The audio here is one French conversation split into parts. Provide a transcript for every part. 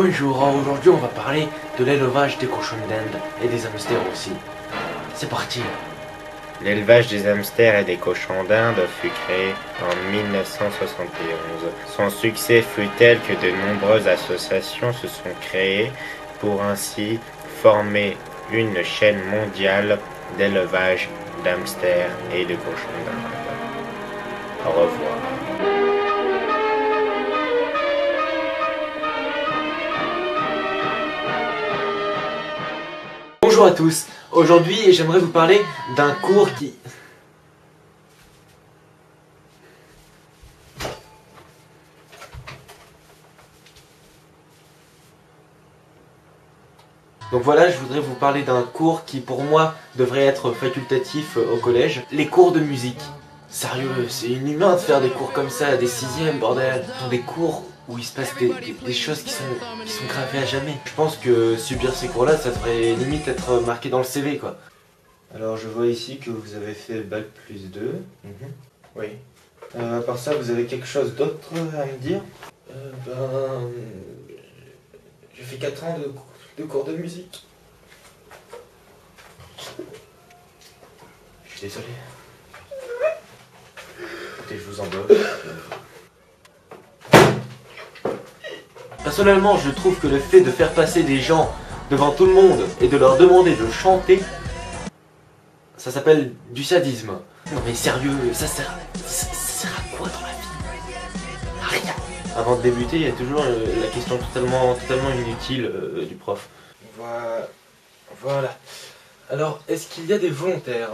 Bonjour, aujourd'hui on va parler de l'élevage des cochons d'Inde et des hamsters aussi. C'est parti. L'élevage des hamsters et des cochons d'Inde fut créé en 1971. Son succès fut tel que de nombreuses associations se sont créées pour ainsi former une chaîne mondiale d'élevage d'hamsters et de cochons d'Inde. Au revoir. Bonjour à tous, aujourd'hui j'aimerais vous parler d'un cours qui... Donc voilà, je voudrais vous parler d'un cours qui pour moi devrait être facultatif au collège. Les cours de musique. Sérieux, c'est inhumain de faire des cours comme ça à des sixièmes, bordel. Dans des cours où il se passe des choses qui sont gravées à jamais. Je pense que subir ces cours-là, ça devrait limite être marqué dans le CV, quoi. Alors je vois ici que vous avez fait Bac plus 2. Oui. À part ça, vous avez quelque chose d'autre à me dire? J'ai fait 4 ans de cours de musique. Je suis désolé. Écoutez, je vous embauche. Personnellement, je trouve que le fait de faire passer des gens devant tout le monde et de leur demander de chanter, ça s'appelle du sadisme. Non mais sérieux, ça sert à quoi dans la vie? À rien. Avant de débuter, il y a toujours la question totalement inutile du prof. Voilà. Alors, est-ce qu'il y a des volontaires?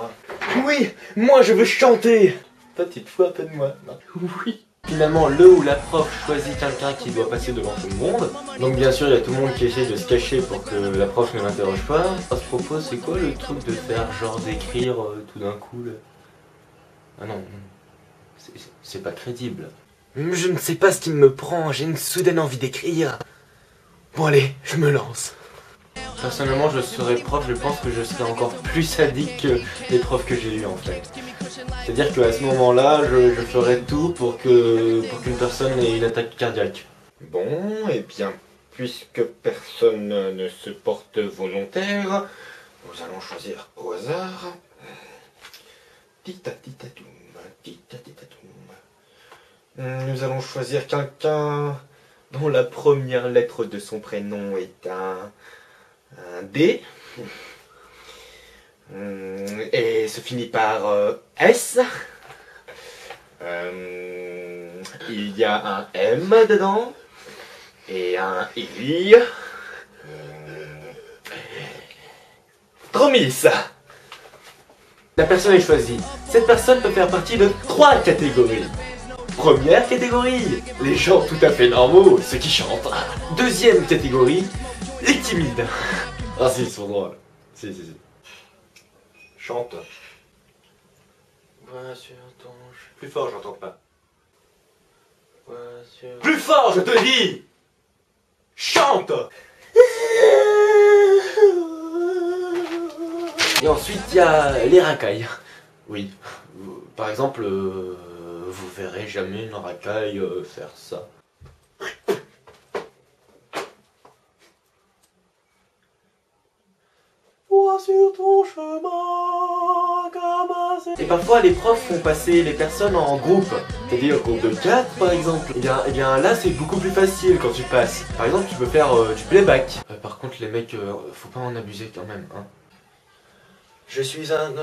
Oui, moi je veux chanter. Toi, tu te fous un peu de moi. Non. Oui. Finalement, le ou la prof choisit quelqu'un qui doit passer devant tout le monde. Donc bien sûr, il y a tout le monde qui essaie de se cacher pour que la prof ne l'interroge pas. À ce propos, c'est quoi le truc de faire genre d'écrire tout d'un coup là? Ah non, c'est pas crédible. Je ne sais pas ce qui me prend, j'ai une soudaine envie d'écrire. Bon allez, je me lance. Personnellement, je serais prof, je pense que je serais encore plus sadique que les profs que j'ai eu en fait. C'est-à-dire qu'à ce moment-là, je ferais tout pour qu'une personne ait une attaque cardiaque. Bon, et bien, puisque personne ne se porte volontaire, nous allons choisir au hasard. Tita-tita-toum, tita-tita-toum. Nous allons choisir quelqu'un dont la première lettre de son prénom est un D. Et se finit par S. Il y a un M dedans. Et un I. Dromis. La personne est choisie. Cette personne peut faire partie de 3 catégories. Première catégorie, les gens tout à fait normaux, ceux qui chantent. Deuxième catégorie, les timides. Ah si, ils sont drôles. Si. Chante. Plus fort, j'entends pas. Plus fort, je te dis! Chante! Et ensuite, il y a les racailles. Oui. Par exemple, vous verrez jamais une racaille faire ça. Sur ton chemin, et parfois les profs font passer les personnes en groupe, c'est-à-dire groupe de 4 par exemple. Et bien là c'est beaucoup plus facile quand tu passes. Par exemple tu peux faire du playback. Par contre les mecs, faut pas en abuser quand même. Hein. Je suis un...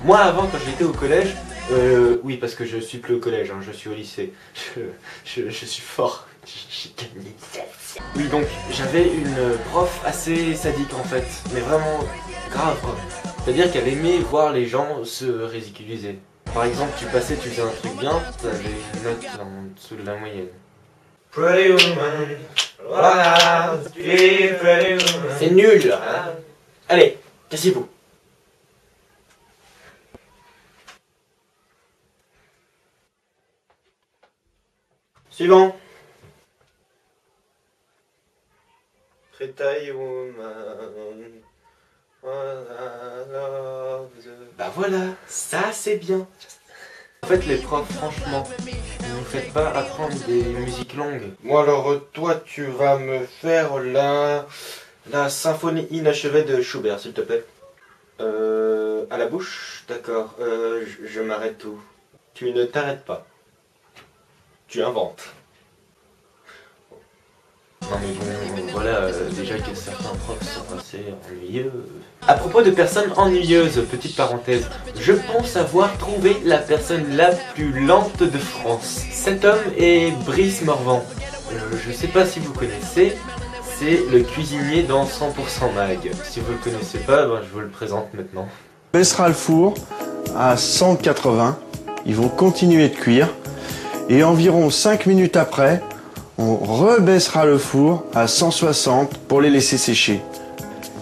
Moi avant quand j'étais au collège, oui parce que je suis plus au collège, hein, je suis au lycée. Je suis fort, j'ai gagné. Oui donc j'avais une prof assez sadique en fait, mais vraiment grave quoi. C'est-à-dire qu'elle aimait voir les gens se ridiculiser. Par exemple tu passais, tu faisais un truc bien, t'avais une note en dessous de la moyenne. Pretty woman, c'est nul. Allez, cassez-vous. Suivant. Pretty woman. Bah voilà, ça c'est bien. En fait les profs franchement, ils nous faites pas apprendre des musiques longues. Bon alors toi tu vas me faire la symphonie inachevée de Schubert s'il te plaît. À la bouche? D'accord, je m'arrête tout. Tu ne t'arrêtes pas. Tu inventes. Non mais bon, voilà, déjà que certains profs sont assez ennuyeux. À propos de personnes ennuyeuses, petite parenthèse, je pense avoir trouvé la personne la plus lente de France. Cet homme est Brice Morvan. Je sais pas si vous connaissez, c'est le cuisinier dans 100% Mag. Si vous le connaissez pas, ben, je vous le présente maintenant. On baissera le four à 180, ils vont continuer de cuire et environ 5 minutes après, on rebaissera le four à 160 pour les laisser sécher.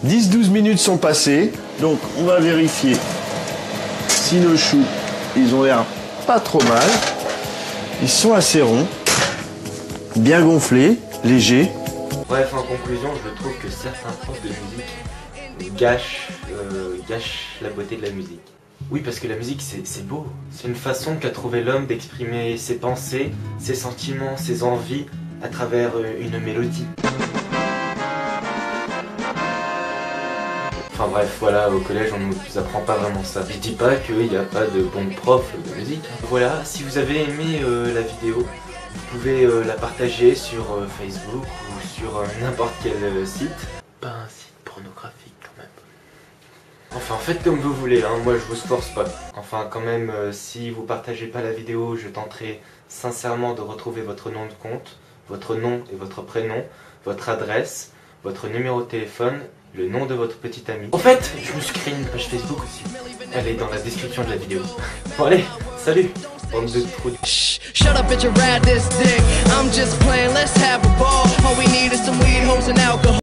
10-12 minutes sont passées, donc on va vérifier si nos choux, ils ont l'air pas trop mal. Ils sont assez ronds, bien gonflés, légers. Bref, en conclusion, je trouve que certains profs de musique gâchent la beauté de la musique. Oui, parce que la musique, c'est beau. C'est une façon qu'a trouvé l'homme d'exprimer ses pensées, ses sentiments, ses envies à travers une mélodie. Enfin bref, voilà, au collège on nous apprend pas vraiment ça. Je dis pas qu'il n'y a pas de bons profs de musique. Voilà, si vous avez aimé la vidéo, vous pouvez la partager sur Facebook ou sur n'importe quel site. Pas un site pornographique quand même. Enfin faites comme vous voulez, hein, moi je vous force pas. Enfin quand même, si vous partagez pas la vidéo, je tenterai sincèrement de retrouver votre nom de compte, votre nom et votre prénom, votre adresse, votre numéro de téléphone, le nom de votre petit ami. En fait, je me suis créé une page Facebook aussi. Elle est dans la description de la vidéo. Bon allez, salut, bande de trous. Shut up, bitch, and ride this dick. I'm just playing, let's have a ball. All we need is some weed, hoes, and alcohol.